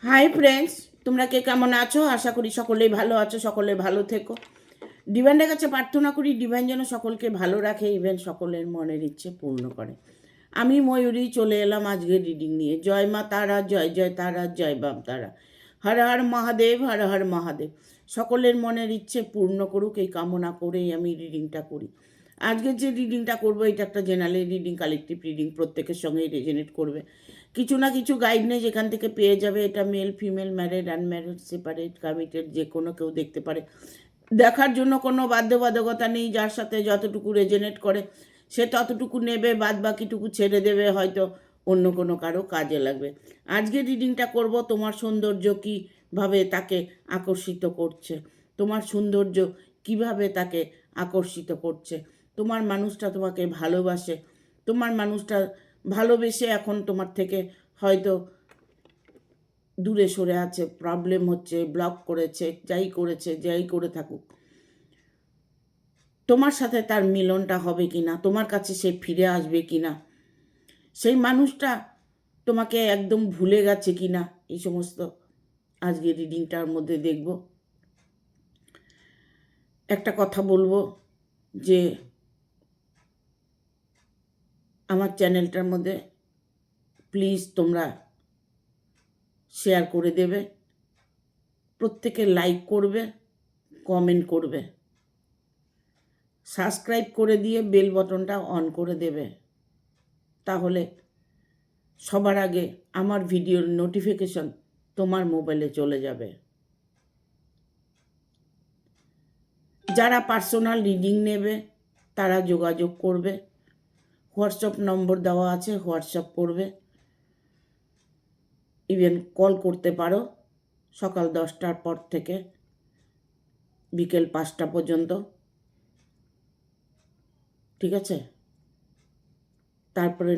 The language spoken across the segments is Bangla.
হাই ফ্রেন্ডস, তোমরা কে কেমন আছো? আশা করি সকলেই ভালো আছো, সকলে ভালো থেকো। ডিভাইনের কাছে প্রার্থনা করি ডিভাইন যেন সকলকে ভালো রাখে, ইভেন সকলের মনের ইচ্ছে পূর্ণ করে। আমি ময়ূরী চলে এলাম আজকে রিডিং নিয়ে। জয় মা তারা, জয় জয় তারা, জয় বাম তারা। হর হর মহাদেব, হর হর মহাদেব। সকলের মনের ইচ্ছে পূর্ণ করুক এই কামনা করেই আমি রিডিংটা করি। আজকে যে রিডিংটা করবো এটা একটা জেনারেল রিডিং, কালেকটিভ রিডিং, প্রত্যেকের সঙ্গেই রেজনেট করবে। কিছু না কিছু গাইডনেস এখান থেকে পেয়ে যাবে। এটা male female, married, unmarried, separate, committed, যে কোনো কেউ দেখতে পারে। দেখার জন্য কোনো বাধ্যবাধকতা নেই। যার সাথে যতটুকু রেজনেট করে সে ততটুকু নেবে, বাদ বাকিটুকু ছেড়ে দেবে, হয়তো অন্য কোনো কারো কাজে লাগবে। আজকে রিডিংটা করব তোমার সৌন্দর্য কীভাবে তাকে আকর্ষিত করছে, তোমার সৌন্দর্য কিভাবে তাকে আকর্ষিত করছে। তোমার মানুষটা তোমাকে ভালোবাসে, তোমার মানুষটা ভালোবেসে এখন তোমার থেকে হয়তো দূরে সরে আছে, প্রবলেম হচ্ছে, ব্লক করেছে, যাই করে থাকুক, তোমার সাথে তার মিলনটা হবে কি না, তোমার কাছে সে ফিরে আসবে কি না, সেই মানুষটা তোমাকে একদম ভুলে গেছে কি না, এই সমস্ত আজকে রিডিংটার মধ্যে দেখব। একটা কথা বলবো যে আমার চ্যানেলটার মধ্যে প্লিজ তোমরা শেয়ার করে দেবে, প্রত্যেকে লাইক করবে, কমেন্ট করবে, সাবস্ক্রাইব করে দিয়ে বেল বটনটা অন করে দেবে। তাহলে সবার আগে আমার ভিডিওর নোটিফিকেশন তোমার মোবাইলে চলে যাবে। যারা পার্সোনাল রিডিং নেবে তারা যোগাযোগ করবে, হোয়াটসঅ্যাপ নম্বর দেওয়া আছে, হোয়াটসঅ্যাপ করবে, ইভেন কল করতে পারো সকাল 10টার পর থেকে বিকেল 5টা পর্যন্ত, ঠিক আছে? তারপরে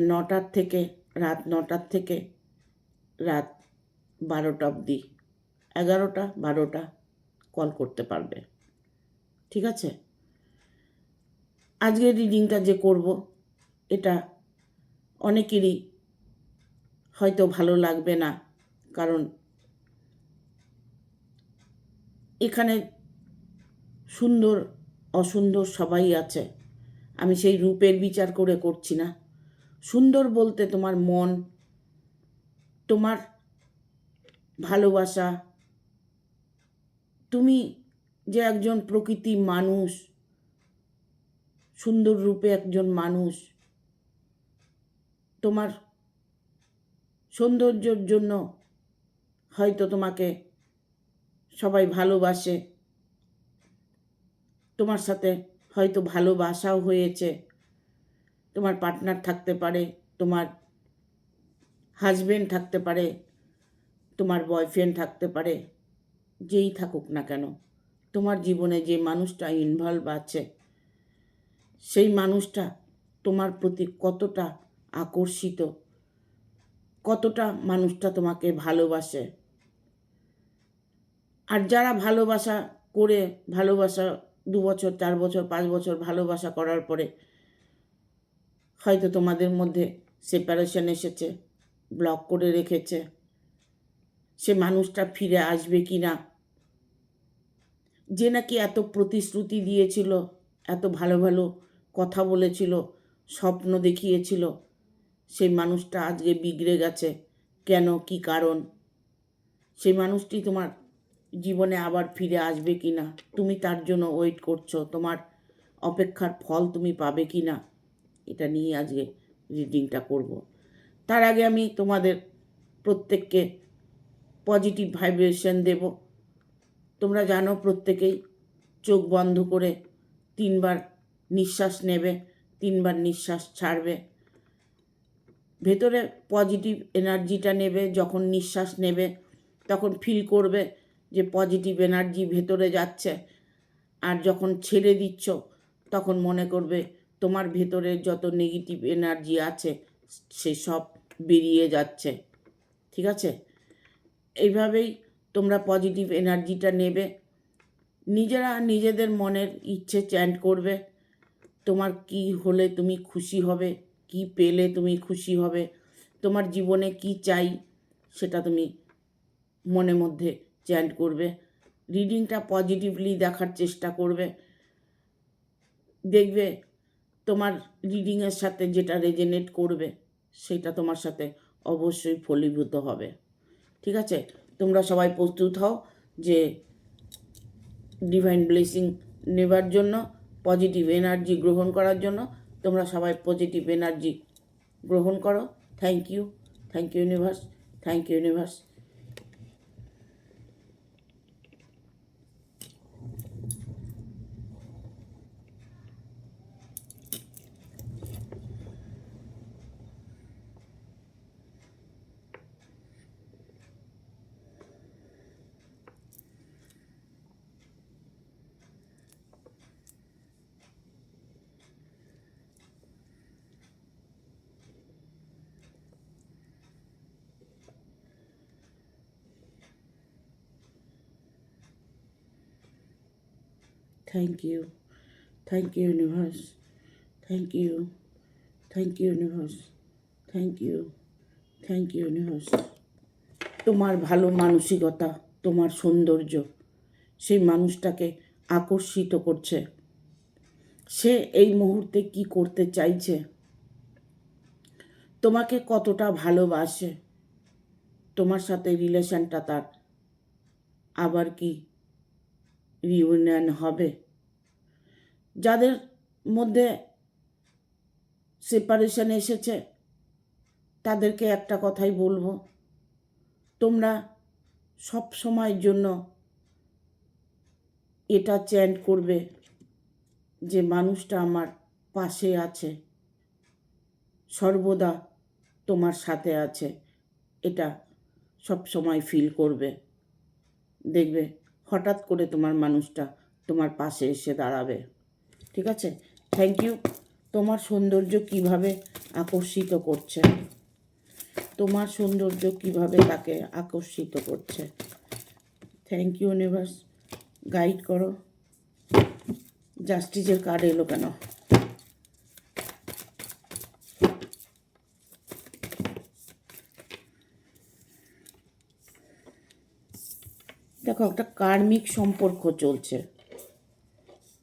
রাত 9টার থেকে রাত 12টা অবধি, 11টা 12টা কল করতে পারবে, ঠিক আছে? আজকের রিডিংটা যে করব এটা অনেকেরই হয়তো ভালো লাগবে না, কারণ এখানে সুন্দর অসুন্দর সবাই আছে। আমি সেই রূপের বিচার করে করছি না। সুন্দর বলতে তোমার মন, তোমার ভালোবাসা, তুমি যে একজন প্রকৃতি মানুষ, সুন্দর রূপে একজন মানুষ, তোমার সৌন্দর্যের জন্য হয়তো তোমাকে সবাই ভালোবাসে, তোমার সাথে হয়তো ভালোবাসাও হয়েছে, তোমার পার্টনার থাকতে পারে, তোমার হাজবেন্ড থাকতে পারে, তোমার বয়ফ্রেন্ড থাকতে পারে, যেই থাকুক না কেন, তোমার জীবনে যে মানুষটা ইনভলভ আছে সেই মানুষটা তোমার প্রতি কতটা আকর্ষিত, কতটা মানুষটা তোমাকে ভালোবাসে। আর যারা ভালোবাসা 2 বছর 4 বছর 5 বছর ভালোবাসা করার পরে হয়তো তোমাদের মধ্যে সেপারেশন এসেছে, ব্লক করে রেখেছে, সে মানুষটা ফিরে আসবে কি না, যে নাকি এত প্রতিশ্রুতি দিয়েছিল, এত ভালো ভালো কথা বলেছিল, স্বপ্ন দেখিয়েছিল, সেই মানুষটা আজকে বিগড়ে গেছে। কেন, কি কারণ? সেই মানুষটি তোমার জীবনে আবার ফিরে আসবে কি না, তুমি তার জন্য ওয়েট করছো, তোমার অপেক্ষার ফল তুমি পাবে কি না, এটা নিয়ে আজকে রিডিংটা করব। তার আগে আমি তোমাদের প্রত্যেককে পজিটিভ ভাইব্রেশন দেব। তোমরা জানো প্রত্যেকেই চোখ বন্ধ করে 3বার নিঃশ্বাস নেবে, 3বার নিঃশ্বাস ছাড়বে। ভেতরে পজিটিভ এনার্জিটা নেবে, যখন নিঃশ্বাস নেবে তখন ফিল করবে যে পজিটিভ এনার্জি ভেতরে যাচ্ছে, আর যখন ছেড়ে দিচ্ছ তখন মনে করবে তোমার ভেতরে যত নেগেটিভ এনার্জি আছে সে সব বেরিয়ে যাচ্ছে, ঠিক আছে? এইভাবেই তোমরা পজিটিভ এনার্জিটা নেবে, নিজেরা নিজেদের মনের ইচ্ছে চ্যান্ট করবে। তোমার কি হলে তুমি খুশি হবে, কি পেলে তুমি খুশি হবে, তোমার জীবনে কি চাই সেটা তুমি মনে মধ্যে চ্যান্ট করবে, রিডিংটা পজিটিভলি দেখার চেষ্টা করবে। দেখবে তোমার রিডিংয়ের সাথে যেটা রেজনেট করবে সেটা তোমার সাথে অবশ্যই ফলীভূত হবে। ঠিক আছে, তোমরা সবাই প্রস্তুত হও যে ডিভাইন ব্লেসিং নেবার জন্য, পজিটিভ এনার্জি গ্রহণ করার জন্য। তোমরা সবাই পজিটিভ এনার্জি গ্রহণ করো। Thank you universe, thank you universe. Thank you universe, thank you universe, thank you universe। তোমার ভালো মানসিকতা, তোমার সৌন্দর্য সেই মানুষটাকে আকর্ষিত করছে। সে এই মুহূর্তে কি করতে চাইছে, তোমাকে কতটা ভালোবাসে, তোমার সাথে রিলেশনটা তার আবার কি রিউনিয়ন হবে। যাদের মধ্যে সেপারেশন এসেছে তাদেরকে একটা কথাই বলবো, তোমরা সব সময়ের জন্য এটা চ্যান্ট করবে যে মানুষটা আমার পাশে আছে, সর্বদা তোমার সাথে আছে। এটা সব সময় ফিল করবে। দেখবে হঠাৎ করে তোমার মানুষটা তোমার পাশে এসে দাঁড়াবে। ঠিক আছে, থ্যাংক ইউ। তোমার সৌন্দর্য কিভাবে আকর্ষিত করছে, তোমার সৌন্দর্য কিভাবে তাকে আকর্ষিত করছে। থ্যাংক ইউ ইউনিভার্স, গাইড করো। জাস্টিসের কার্ড এলো কেন? দেখো একটা কার্মিক সম্পর্ক চলছে,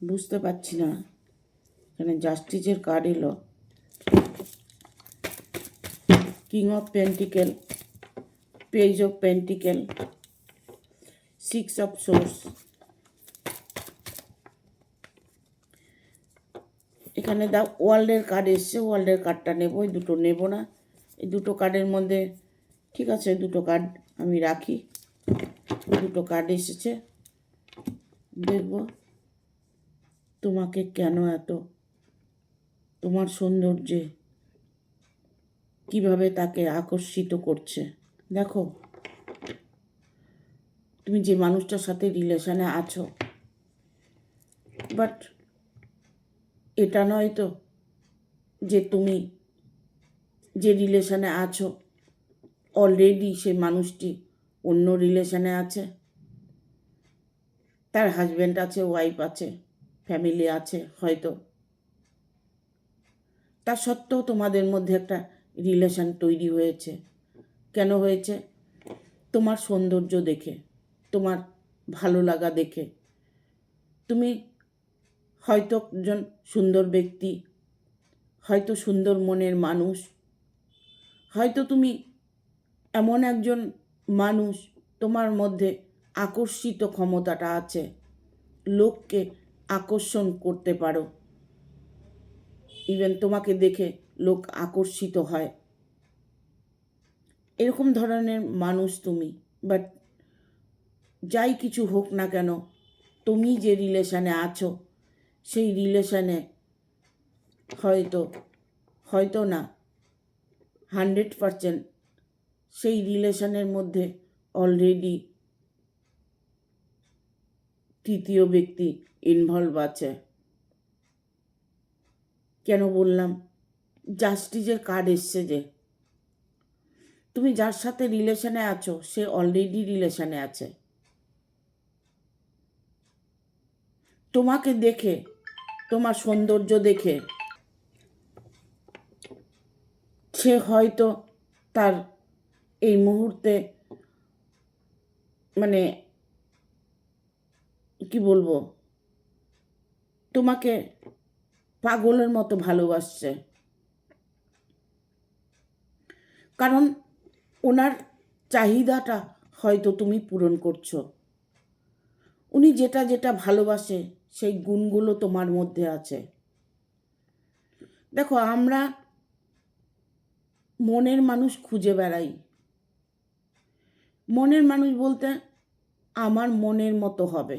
বুঝতে পারছি না। এখানে জাস্টিসের কার্ড এলো, king of pentacle, page of pentacle, six of swords. এখানে দা ওয়ার্ল্ডের কার্ড এসছে, ওয়ার্ল্ডের কার্ডটা নেবো, এই দুটো নেব না। এই দুটো কার্ডের মধ্যে ঠিক আছে, দুটো কার্ড আমি রাখি। দুটো কার্ড এসেছে, দেখব তোমাকে কেন এত, তোমার সৌন্দর্যে কিভাবে তাকে আকর্ষিত করছে। দেখো তুমি যে মানুষটার সাথে রিলেশনে আছো, বাট এটা নয় তো যে তুমি যে রিলেশনে আছো অলরেডি সেই মানুষটি অন্য রিলেশনে আছে, তার হাজব্যান্ড আছে, ওয়াইফ আছে, ফ্যামিলি আছে হয়তো। তা সত্ত্বেও তোমাদের মধ্যে একটা রিলেশন তৈরি হয়েছে। কেন হয়েছে? তোমার সৌন্দর্য দেখে, তোমার ভালো লাগা দেখে। তুমি হয়তো একজন সুন্দর ব্যক্তি, হয়তো সুন্দর মনের মানুষ, হয়তো তুমি এমন একজন মানুষ, তোমার মধ্যে আকর্ষিত ক্ষমতাটা আছে, লোককে আকর্ষণ করতে পারো। ইভেন তোমাকে দেখে লোক আকর্ষিত হয়, এরকম ধরনের মানুষ তুমি। বাট যাই কিছু হোক না কেন, তুমি যে রিলেশনে আছো সেই রিলেশনে হয়তো না 100% সেই রিলেশনের মধ্যে অলরেডি তৃতীয় ব্যক্তি ইনভলভ আছে। কেন বললাম? জাস্টিসের কার্ড এসছে যে তুমি যার সাথে রিলেশনে আছো সে অলরেডি রিলেশনে আছে। তোমাকে দেখে, তোমার সৌন্দর্য দেখে সে হয়তো তার এই মুহূর্তে মানে কি বলবো, তোমাকে পাগলের মতো ভালোবাসছে। কারণ ওনার চাহিদাটা হয়তো তুমি পূরণ করছো। উনি যেটা যেটা ভালোবাসে সেই গুণগুলো তোমার মধ্যে আছে। দেখো, আমরা মনের মানুষ খুঁজে বেড়াই। মনের মানুষ বলতে আমার মনের মতো হবে,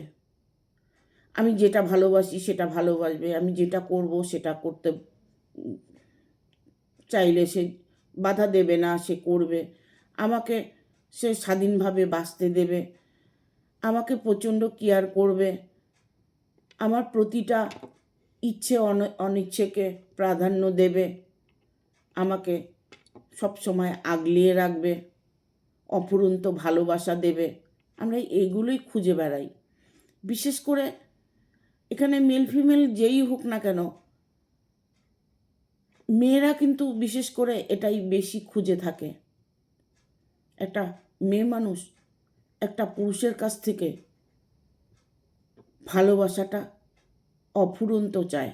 আমি যেটা ভালোবাসি সেটা ভালোবাসবে, আমি যেটা করব সেটা করতে চাইলে সে বাধা দেবে না, সে করবে, আমাকে সে স্বাধীনভাবে বাঁচতে দেবে, আমাকে প্রচণ্ড কেয়ার করবে, আমার প্রতিটা ইচ্ছে অনিচ্ছেকে প্রাধান্য দেবে, আমাকে সবসময় আগলিয়ে রাখবে, অফুরন্ত ভালোবাসা দেবে। আমরা এইগুলোই খুঁজে বেড়াই। বিশেষ করে এখানে মেল ফিমেল যেই হোক না কেন, মেয়েরা কিন্তু বিশেষ করে এটাই বেশি খুঁজে থাকে। একটা মেয়ে মানুষ একটা পুরুষের কাছ থেকে ভালোবাসাটা অফুরন্ত চায়।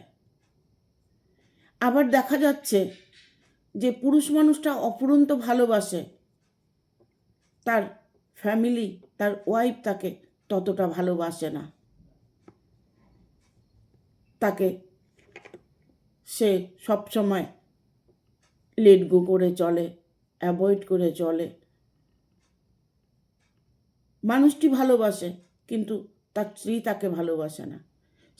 আবার দেখা যাচ্ছে যে পুরুষ মানুষটা অফুরন্ত ভালোবাসে, তার ফ্যামিলি, তার ওয়াইফ তাকে ততটা ভালোবাসে না। তাকে সে সবসময় লেট গো করে চলে, অ্যাভয়েড করে চলে। মানুষটি ভালোবাসে কিন্তু তার স্ত্রী তাকে ভালোবাসে না।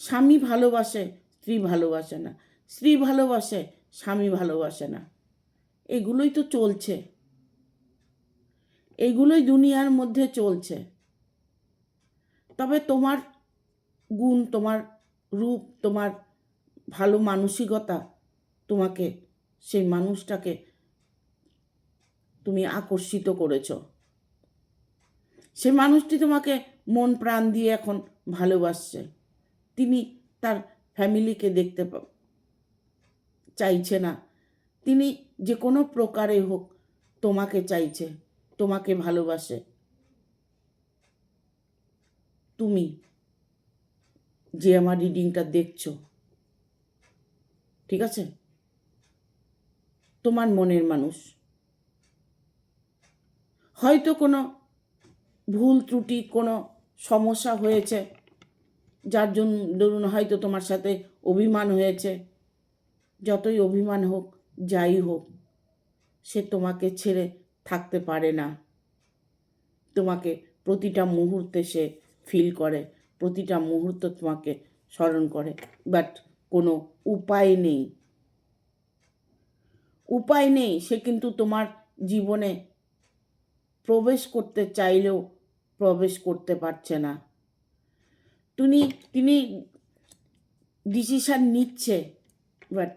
স্বামী ভালোবাসে, স্ত্রী ভালোবাসে না। স্ত্রী ভালোবাসে, স্বামী ভালোবাসে না। এগুলোই তো চলছে, এগুলোই দুনিয়ার মধ্যে চলছে। তবে তোমার গুণ, তোমার রূপ, তোমার ভালো মানসিকতা তোমাকে সেই মানুষটাকে তুমি আকর্ষিত করেছো। সে মানুষটি তোমাকে মন প্রাণ দিয়ে এখন ভালোবাসছে। তিনি তার ফ্যামিলিকে দেখতে চাইছে না, তিনি যে কোনো প্রকারে হোক তোমাকে চাইছে, তোমাকে ভালোবাসে। তুমি যে আমার রিডিংটা দেখছো, ঠিক আছে, তোমার মনের মানুষ হয়তো কোনো ভুল ত্রুটি, কোনো সমস্যা হয়েছে, যার জন্য ধরুন হয়তো তোমার সাথে অভিমান হয়েছে। যতই অভিমান হোক, যাই হোক, সে তোমাকে ছেড়ে থাকতে পারে না। তোমাকে প্রতিটা মুহূর্তে সে ফিল করে, প্রতিটা মুহূর্ত তোমাকে স্মরণ করে। বাট কোনো উপায় নেই, উপায় নেই, সে কিন্তু তোমার জীবনে প্রবেশ করতে চাইলেও প্রবেশ করতে পারছে না। তিনি ডিসিশান নিচ্ছে, বাট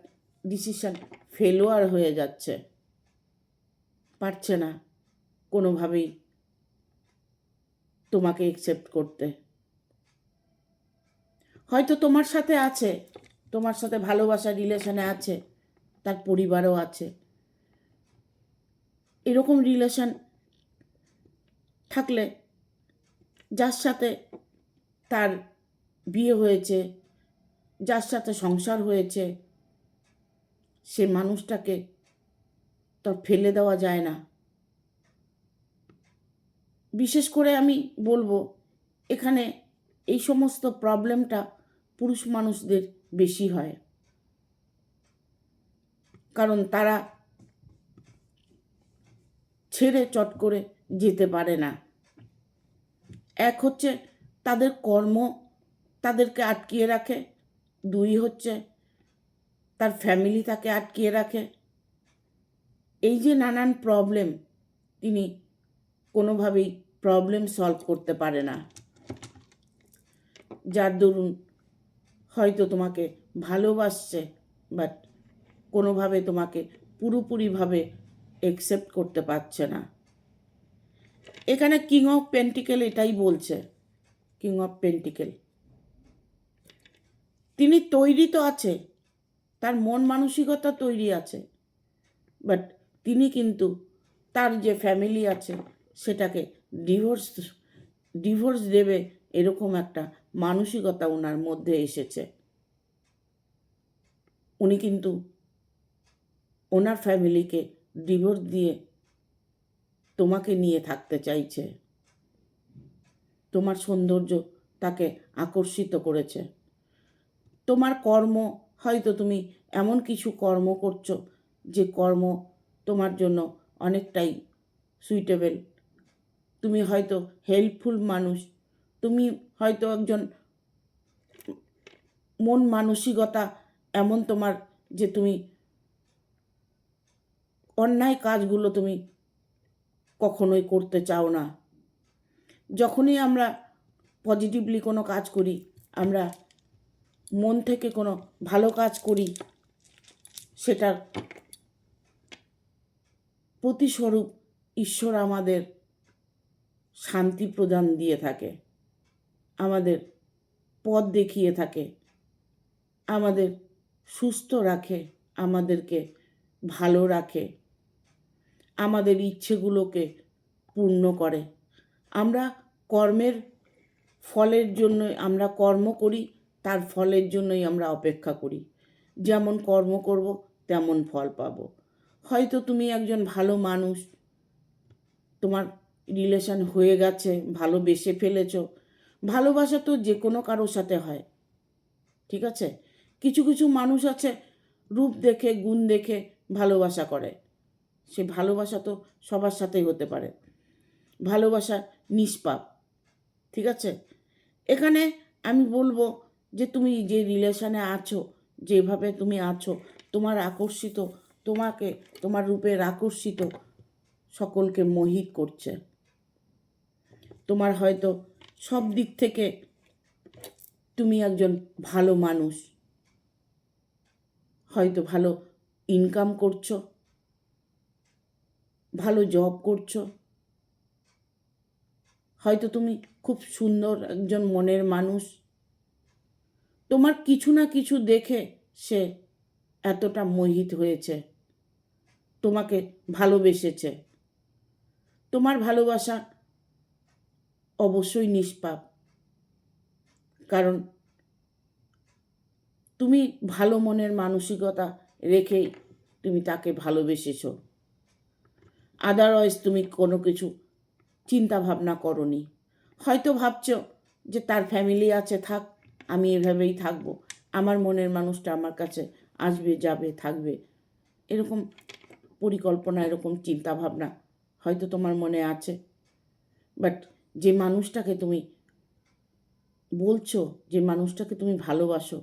ডিসিশান ফেলোয়ার হয়ে যাচ্ছে, পারছে না কোনোভাবেই তোমাকে অ্যাকসেপ্ট করতে। হয়তো তোমার সাথে আছে, তোমার সাথে ভালোবাসার রিলেশনে আছে, তার পরিবারও আছে। এরকম রিলেশন থাকলে, যার সাথে তার বিয়ে হয়েছে, যার সাথে সংসার হয়েছে, সে মানুষটাকে তো ফেলে দেওয়া যায় না। বিশেষ করে আমি বলবো, এখানে এই সমস্ত প্রবলেমটা পুরুষ মানুষদের বেশি হয়। কারণ তারা ছেড়ে চট করে যেতে পারে না। এক হচ্ছে তাদের কর্ম তাদেরকে আটকিয়ে রাখে, দুই হচ্ছে তার ফ্যামিলি তাকে আটকিয়ে রাখে। এই যে নানান প্রবলেম, তিনি কোনোভাবেই প্রবলেম সলভ করতে পারে না, যার দরুন হয়তো তোমাকে ভালোবাসছে, বাট কোনোভাবে তোমাকে পুরোপুরিভাবে অ্যাকসেপ্ট করতে পারছে না। এখানে কিং অফ পেন্টিকেল এটাই বলছে, কিং অফ পেন্টিকেল তিনি তৈরি তো আছে, তার মন মানসিকতা তৈরি আছে, বাট তিনি কিন্তু তার যে ফ্যামিলি আছে সেটাকে ডিভোর্স ডিভোর্স দেবে এরকম একটা মানসিকতা ওনার মধ্যে এসেছে। উনি কিন্তু ওনার ফ্যামিলিকে ডিভোর্স দিয়ে তোমাকে নিয়ে থাকতে চাইছে। তোমার সৌন্দর্য তাকে আকর্ষিত করেছে। তোমার কর্ম, হয়তো তুমি এমন কিছু কর্ম করছো যে কর্ম তোমার জন্য অনেকটাই সুইটেবল। তুমি হয়তো হেল্পফুল মানুষ, তুমি হয়তো একজন মন মানসিকতা এমন তোমার যে তুমি অন্যায় কাজগুলো তুমি কখনোই করতে চাও না। যখনই আমরা পজিটিভলি কোনো কাজ করি, আমরা মন থেকে কোনো ভালো কাজ করি, সেটার প্রতিস্বরূপ ঈশ্বর আমাদের শান্তি প্রদান দিয়ে থাকে, আমাদের পথ দেখিয়ে থাকে, আমাদের সুস্থ রাখে, আমাদেরকে ভালো রাখে, আমাদের ইচ্ছেগুলোকে পূর্ণ করে। আমরা কর্মের ফলের জন্যই আমরা কর্ম করি, তার ফলের জন্যই আমরা অপেক্ষা করি। যেমন কর্ম করব তেমন ফল পাব। হয়তো তুমি একজন ভালো মানুষ, তোমার রিলেশন হয়ে গেছে, ভালোবেসে ফেলেছ। ভালোবাসা তো যে কোনো কারোর সাথে হয়, ঠিক আছে? কিছু কিছু মানুষ আছে রূপ দেখে গুণ দেখে ভালোবাসা করে, সে ভালোবাসা তো সবার সাথেই হতে পারে। ভালোবাসা নিষ্পাপ, ঠিক আছে? এখানে আমি বলবো যে তুমি যে রিলেশনে আছো, যেভাবে তুমি আছো, তোমার আকর্ষিত, তোমাকে তোমার রূপের আকর্ষিত সকলকে মোহিত করছে। তোমার হয়তো সব দিক থেকে তুমি একজন ভালো মানুষ, হয়তো ভালো ইনকাম করছো, ভালো জব করছো, হয়তো তুমি খুব সুন্দর একজন মনের মানুষ। তোমার কিছু না কিছু দেখে সে এতটা মোহিত হয়েছে, তোমাকে ভালোবেসেছে। তোমার ভালোবাসা অবশ্যই নিষ্পাপ, কারণ তুমি ভালো মনের মানসিকতা রেখেই তুমি তাকে ভালোবেসেছো। আদারওয়াইজ তুমি কোনো কিছু চিন্তা ভাবনা করনি। হয়তো ভাবছো যে তার ফ্যামিলি আছে, থাক, আমি এভাবেই থাকবো, আমার মনের মানুষটা আমার কাছে আসবে, যাবে, থাকবে, এরকম পরিকল্পনা, এরকম চিন্তা ভাবনা হয়তো তোমার মনে আছে। বাট যে মানুষটাকে তুমি বলছো, যে মানুষটাকে তুমি ভালোবাসো,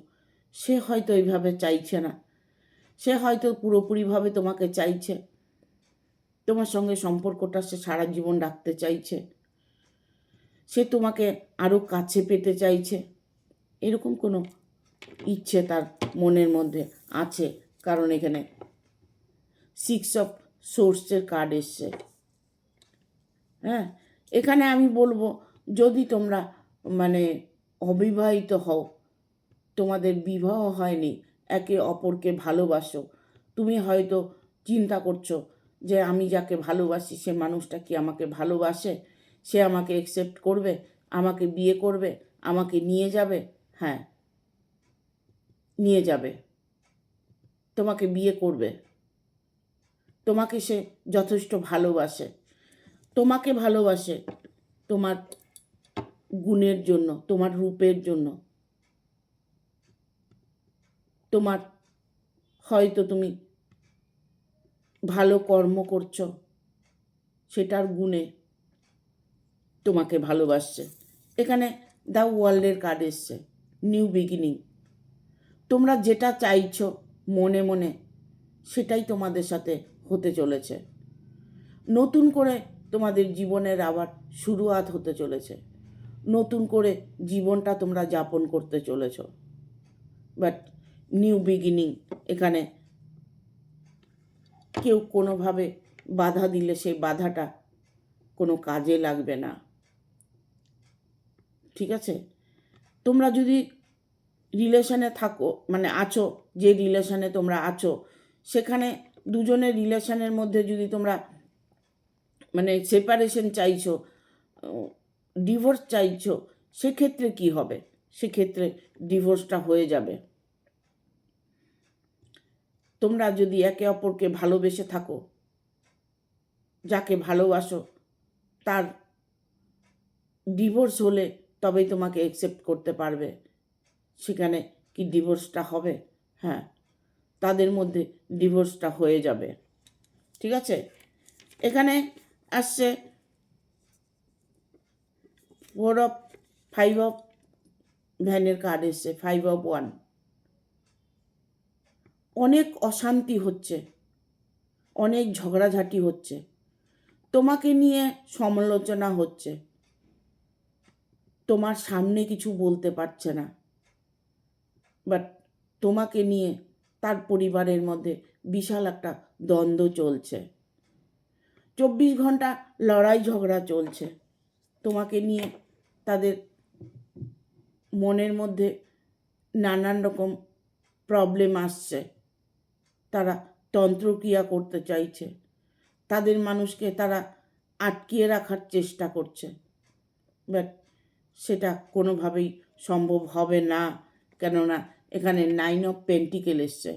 সে হয়তো এইভাবে চাইছে না। সে হয়তো পুরোপুরিভাবে তোমাকে চাইছে, তোমার সঙ্গে সম্পর্কটা সে সারা জীবন রাখতে চাইছে, সে তোমাকে আরও কাছে পেতে চাইছে। এরকম কোনো ইচ্ছে তার মনের মধ্যে আছে, কারণ এখানে 6 অফ সোর্সের কার্ড এসছে। হ্যাঁ, এখানে আমি বলবো, যদি তোমরা অবিবাহিত হও, তোমাদের বিবাহ হয়নি, একে অপরকে ভালোবাসো, তুমি হয়তো চিন্তা করছো যে আমি যাকে ভালোবাসি সে মানুষটা কি আমাকে ভালোবাসে, সে আমাকে অ্যাকসেপ্ট করবে, আমাকে বিয়ে করবে, আমাকে নিয়ে যাবে। হ্যাঁ, নিয়ে যাবে, তোমাকে বিয়ে করবে, তোমাকে সে যথেষ্ট ভালোবাসে, তোমাকে ভালোবাসে তোমার গুণের জন্য, তোমার রূপের জন্য, তোমার হয়তো তুমি ভালো কর্ম করছো সেটার গুণে তোমাকে ভালোবাসছে। এখানে দ্য ওয়ার্ল্ডের কার্ড এসছে, নিউ বিগিনিং। তোমরা যেটা চাইছো মনে মনে, সেটাই তোমাদের সাথে হতে চলেছে। নতুন করে তোমাদের জীবনের আবার শুরুয়াত হতে চলেছে, নতুন করে জীবনটা তোমরা যাপন করতে চলেছ। বাট নিউ বিগিনিং, এখানে কেউ কোনোভাবে বাধা দিলে সেই বাধাটা কোনো কাজে লাগবে না, ঠিক আছে? তোমরা যদি রিলেশনে থাকো, আছো, যে রিলেশনে তোমরা আছো, সেখানে দুজনের রিলেশনের মধ্যে যদি তোমরা সেপারেশন চাইছো, ডিভোর্স চাইছো, সেক্ষেত্রে কি হবে? সেক্ষেত্রে ডিভোর্সটা হয়ে যাবে। তোমরা যদি একে অপরকে ভালোবেসে থাকো, যাকে ভালোবাসো তার ডিভোর্স হলে তবেই তোমাকে অ্যাকসেপ্ট করতে পারবে। সেখানে কি ডিভোর্সটা হবে? হ্যাঁ, তাদের মধ্যে ডিভোর্সটা হয়ে যাবে। ঠিক আছে, এখানে আসছে 5 অফ ভ্যানের কার্ড এসছে, 5 অফ 1। অনেক অশান্তি হচ্ছে, অনেক ঝগড়াঝাটি হচ্ছে, তোমাকে নিয়ে সমালোচনা হচ্ছে, তোমার সামনে কিছু বলতে পারছে না, বাট তোমাকে নিয়ে তার পরিবারের মধ্যে বিশাল একটা দ্বন্দ্ব চলছে, 24 ঘন্টা লড়াই ঝগড়া চলছে। তোমাকে নিয়ে তাদের মনের মধ্যে নানান রকম প্রবলেম আসছে, তারা তন্ত্রক্রিয়া করতে চাইছে, তাদের মানুষকে তারা আটকিয়ে রাখার চেষ্টা করছে, বাট সেটা কোনোভাবেই সম্ভব হবে না। কেননা এখানে 9 অফ পেন্টিকেল এসছে।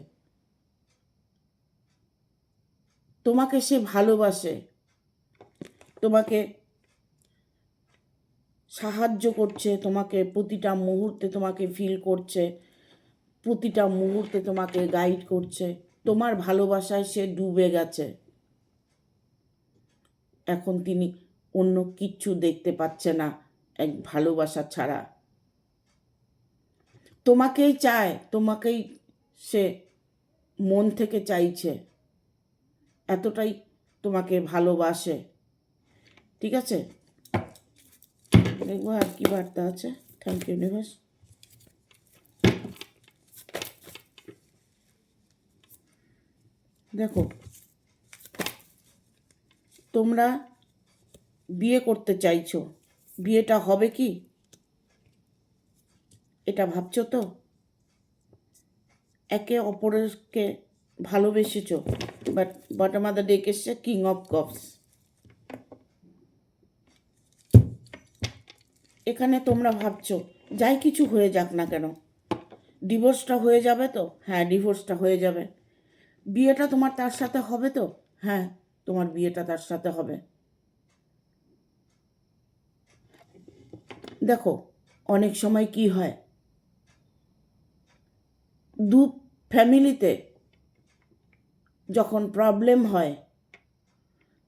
তোমাকে সে ভালোবাসে, তোমাকে সাহায্য করছে, তোমাকে প্রতিটা মুহূর্তে তোমাকে ফিল করছে, প্রতিটা মুহূর্তে তোমাকে গাইড করছে, তোমার ভালোবাসায় সে ডুবে গেছে। এখন তিনি অন্য কিচ্ছু দেখতে পাচ্ছে না এক ভালোবাসা ছাড়া। তোমাকেই চায়, তোমাকেই সে মন থেকে চাইছে, এতটাই তোমাকে ভালোবাসে। ঠিক আছে, দেখবো আর কি বার্তা আছে। Thank you universe. দেখো, তোমরা বিয়ে করতে চাইছো, বিয়েটা হবে কি এটা ভাবছো তো? একে অপরকে ভালোবেসেছো, but bottom of the deck এসছে কিং অফ কাপস। এখানে তোমরা ভাবছো যাই কিছু হয়ে যাক না কেন, ডিভোর্সটা হয়ে যাবে তো? হ্যাঁ, ডিভোর্সটা হয়ে যাবে। বিয়েটা তোমার তার সাথে হবে তো? হ্যাঁ, তোমার বিয়েটা তার সাথে হবে। দেখো, অনেক সময় কি হয়, দু ফ্যামিলিতে যখন প্রবলেম হয়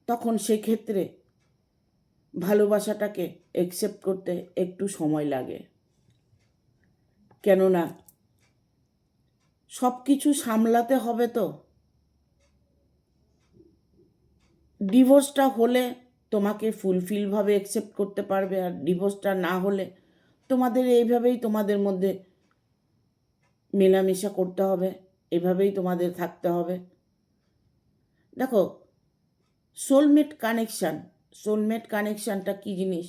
তখন সেক্ষেত্রে ভালোবাসাটাকে অ্যাকসেপ্ট করতে একটু সময় লাগে। কেননা সব কিছু সামলাতে হবে তো। ডিভোর্সটা হলে তোমাকে ফুলফিলভাবে অ্যাকসেপ্ট করতে পারবে, আর ডিভোর্সটা না হলে তোমাদের এইভাবেই তোমাদের মধ্যে মেলামেশা করতে হবে, এভাবেই তোমাদের থাকতে হবে। দেখো, সোলমেট কানেকশানটা কী জিনিস?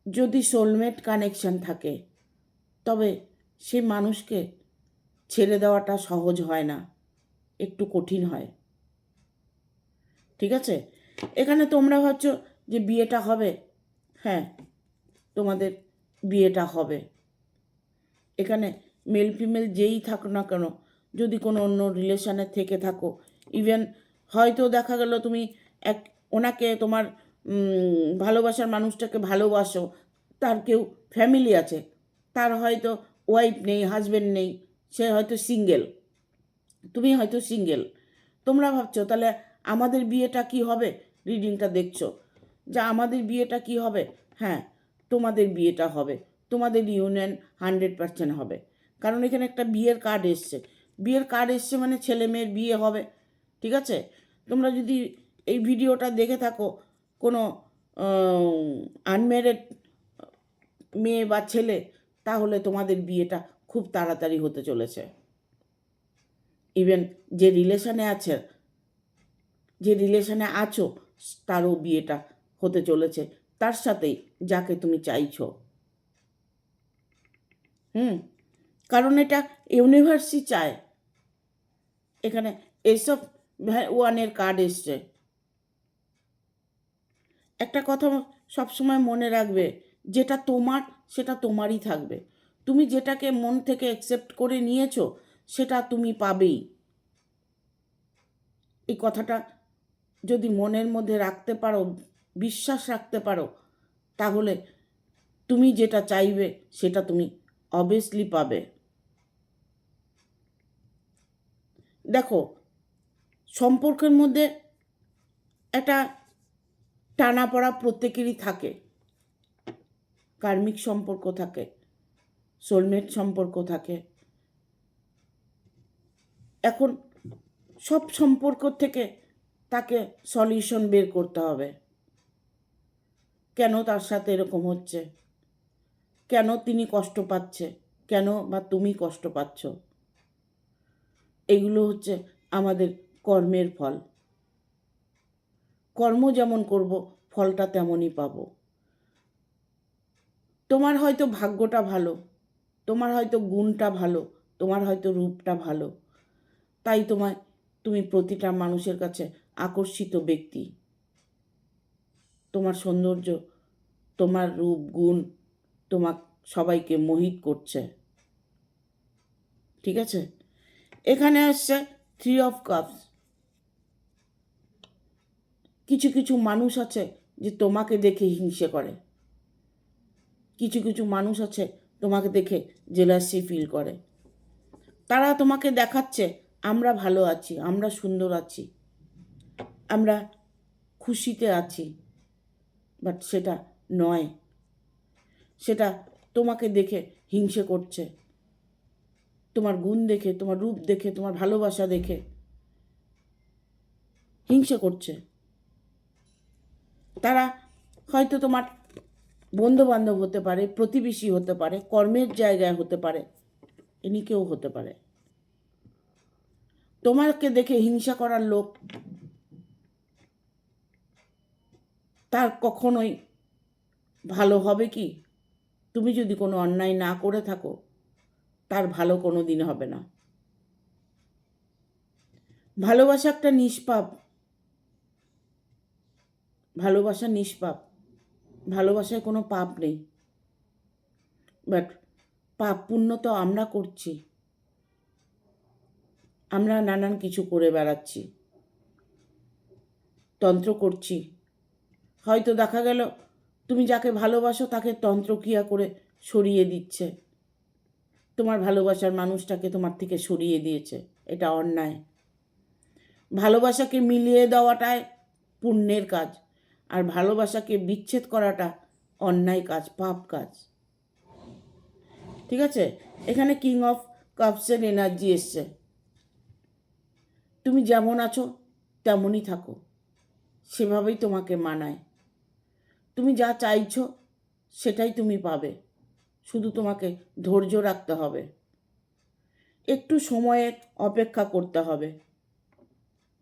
যদি সোলমেট কানেকশান থাকে তবে সে মানুষকে ছেড়ে দেওয়াটা সহজ হয় না, একটু কঠিন হয়। ঠিক আছে, এখানে তোমরা ভাবছো যে বিয়েটা হবে। হ্যাঁ, তোমাদের বিয়েটা হবে। এখানে মেল ফিমেল যেই থাকো না কেন, যদি কোনো অন্য রিলেশানে থেকে থাকো, ইভেন হয়তো দেখা গেল তুমি ওনাকে তোমার ভালোবাসার মানুষটাকে ভালোবাসো, তার কেউ ফ্যামিলি আছে, তার হয়তো ওয়াইফ নেই, হাজব্যান্ড নেই, সে হয়তো সিঙ্গেল, তুমি হয়তো সিঙ্গেল। তোমরা ভাবছো তাহলে আমাদের বিয়েটা কি হবে? রিডিংটা দেখছো যা আমাদের বিয়েটা কি হবে? হ্যাঁ, তোমাদের বিয়েটা হবে, তোমাদের ইউনিয়ন 100% হবে। কারণ এখানে একটা বিয়ের কার্ড এসছে, বিয়ের কার্ড এসছে মানে ছেলে মেয়ের বিয়ে হবে। ঠিক আছে, তোমরা যদি এই ভিডিওটা দেখে থাকো কোনো আনম্যারিড মেয়ে বা ছেলে, তাহলে তোমাদের বিয়েটা খুব তাড়াতাড়ি হতে চলেছে। ইভেন যে রিলেশনে আছো তারও বিয়েটা হতে চলেছে, তার সাথেই যাকে তুমি চাইছো। কারণ এটা ইউনিভার্সই চায়। এখানে এসব ওয়ানের কার্ড এসছে, একটা কথা সবসময় মনে রাখবে, যেটা তোমার সেটা তোমারই থাকবে। তুমি যেটাকে মন থেকে অ্যাকসেপ্ট করে নিয়েছো সেটা তুমি পাবেই। এই কথাটা যদি মনের মধ্যে রাখতে পারো, বিশ্বাস রাখতে পারো, তাহলে তুমি যেটা চাইবে সেটা তুমি অবভিয়াসলি পাবে। দেখো, সম্পর্কের মধ্যে একটা টানাপড়া প্রত্যেকেরই থাকে। কার্মিক সম্পর্ক থাকে, সোলমেট সম্পর্ক থাকে। এখন সব সম্পর্ক থেকে তাকে সলিউশন বের করতে হবে। কেন তার সাথে এরকম হচ্ছে, কেন তিনি কষ্ট পাচ্ছে, কেন বা তুমি কষ্ট পাচ্ছ, এগুলো হচ্ছে আমাদের কর্মের ফল। কর্ম যেমন করব ফলটা তেমনই পাবো। তোমার হয়তো ভাগ্যটা ভালো, তোমার হয়তো গুণটা ভালো, তোমার হয়তো রূপটা ভালো, তাই তুমি প্রতিটা মানুষের কাছে আকর্ষিত ব্যক্তি। তোমার সৌন্দর্য, তোমার রূপ গুণ সবাইকে মোহিত করছে। ঠিক আছে, এখানে আসছে 3 অফ কাপস। কিছু কিছু মানুষ আছে যে তোমাকে দেখে হিংসে করে, কিছু কিছু মানুষ আছে তোমাকে দেখে জেলাসি ফিল করে। তারা তোমাকে দেখাচ্ছে আমরা ভালো আছি, আমরা সুন্দর আছি, আমরা খুশিতে আছি, বাট সেটা নয়। সেটা তোমাকে দেখে হিংসে করছে, তোমার গুণ দেখে, তোমার রূপ দেখে, তোমার ভালোবাসা দেখে হিংসে করছে। তারা হয়তো তোমার বন্ধুবান্ধব হতে পারে, প্রতিবেশী হতে পারে, কর্মের জায়গায় হতে পারে, ইনি কেউ হতে পারে। তোমাকে দেখে হিংসা করার লোক তার কখনোই ভালো হবে কি? তুমি যদি কোনো অন্যায় না করে থাকো, তার ভালো কোনো দিন হবে না। ভালোবাসা একটা নিষ্পাপ, ভালোবাসা নিষ্পাপ, ভালোবাসায় কোনো পাপ নেই। বাট পাপ পুণ্য তো আমরা করছি, আমরা নানান কিছু করে বেড়াচ্ছি, তন্ত্র করছি। হয়তো দেখা গেল তুমি যাকে ভালোবাসো তাকে তন্ত্রক্রিয়া করে সরিয়ে দিচ্ছে, তোমার ভালোবাসার মানুষটাকে তোমার থেকে সরিয়ে দিয়েছে, এটা অন্যায়। ভালোবাসাকে মিলিয়ে দেওয়াটাই পুণ্যের কাজ, আর ভালোবাসাকে বিচ্ছেদ করাটা অন্যায় কাজ, পাপ কাজ। ঠিক আছে, এখানে কিং অফ কাপসের এনার্জি এসছে। তুমি যেমন আছো তেমনই থাকো, সেভাবেই তোমাকে মানায়। তুমি যা চাইছো সেটাই তুমি পাবে, শুধু তোমাকে ধৈর্য রাখতে হবে, একটু সময়ের অপেক্ষা করতে হবে।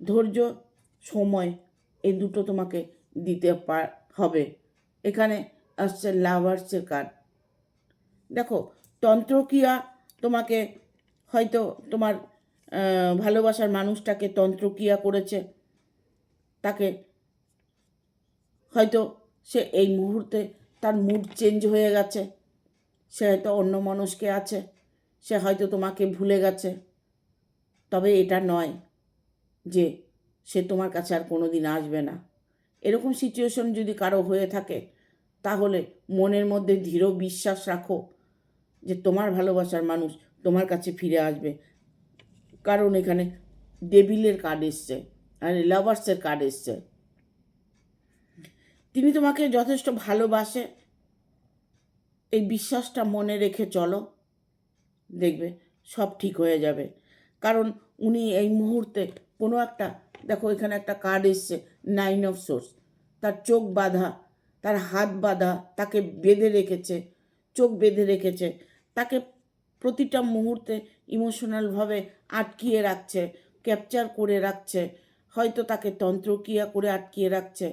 ধৈর্য, সময়, এই দুটো তোমাকে দিতে হবে। এখানে আসছে লাভার্সের কার্ড। দেখো, তন্ত্রক্রিয়া তোমাকে হয়তো তোমার ভালোবাসার মানুষটাকে তন্ত্রক্রিয়া করেছে, তাকে হয়তো সে এই মুহূর্তে তার মুড চেঞ্জ হয়ে গেছে, সে হয়তো অন্য মানুষকে আছে, সে হয়তো তোমাকে ভুলে গেছে। তবে এটা নয় যে সে তোমার কাছে আর কোনো দিন আসবে না। এরকম সিচুয়েশন যদি কারো হয়ে থাকে, তাহলে মনের মধ্যে দৃঢ় বিশ্বাস রাখো যে তোমার ভালোবাসার মানুষ তোমার কাছে ফিরে আসবে। কারণ এখানে ডেভিলের কার্ড এসছে আর লাভার্সের কার্ড এসছে। তিনি তোমাকে যথেষ্ট ভালোবাসে, এই বিশ্বাসটা মনে রেখে চলো, দেখবে সব ঠিক হয়ে যাবে। কারণ উনি এই মুহূর্তে কোনো একটা, দেখো এখানে একটা কার্ড এসছে 9 অফ সোর্স। তার চোখ বাঁধা, তার হাত বাঁধা, তাকে বেঁধে রেখেছে, চোখ বেঁধে রেখেছে, তাকে প্রতিটা মুহূর্তে ইমোশনালভাবে আটকিয়ে রাখছে, ক্যাপচার করে রাখছে, হয়তো তাকে তন্ত্রক্রিয়া করে আটকিয়ে রাখছে।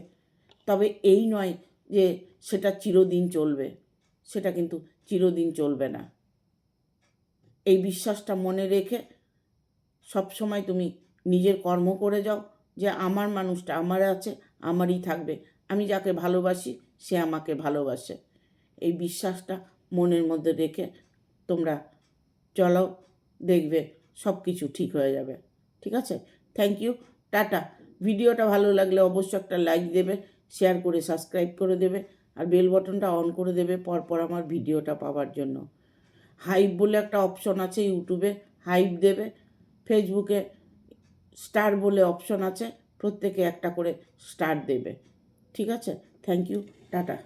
তবে এই নয় যে সেটা চিরদিন চলবে, সেটা কিন্তু চিরদিন চলবে না। এই বিশ্বাসটা মনে রেখে সব সময় তুমি নিজের কর্ম করে যাও, যে আমার মানুষটা আমার আছে, আমারই থাকবে, আমি যাকে ভালোবাসি সে আমাকে ভালোবাসে। এই বিশ্বাসটা মনের মধ্যে রেখে তোমরা চলো, দেখবে সব কিছু ঠিক হয়ে যাবে। ঠিক আছে? Thank you, tata. ভিডিওটা ভালো লাগলে অবশ্যই একটা লাইক দেবে, শেয়ার করে সাবস্ক্রাইব করে দেবে, আর বেল বটনটা অন করে দেবে পরপর আমার ভিডিওটা পাওয়ার জন্য। হাইপ বলে একটা অপশন আছে ইউটিউবে, হাইপ দেবে। ফেসবুকে স্টার বলে অপশন আছে, প্রত্যেকে একটা করে স্টার দেবে। ঠিক আছে? Thank you, tata.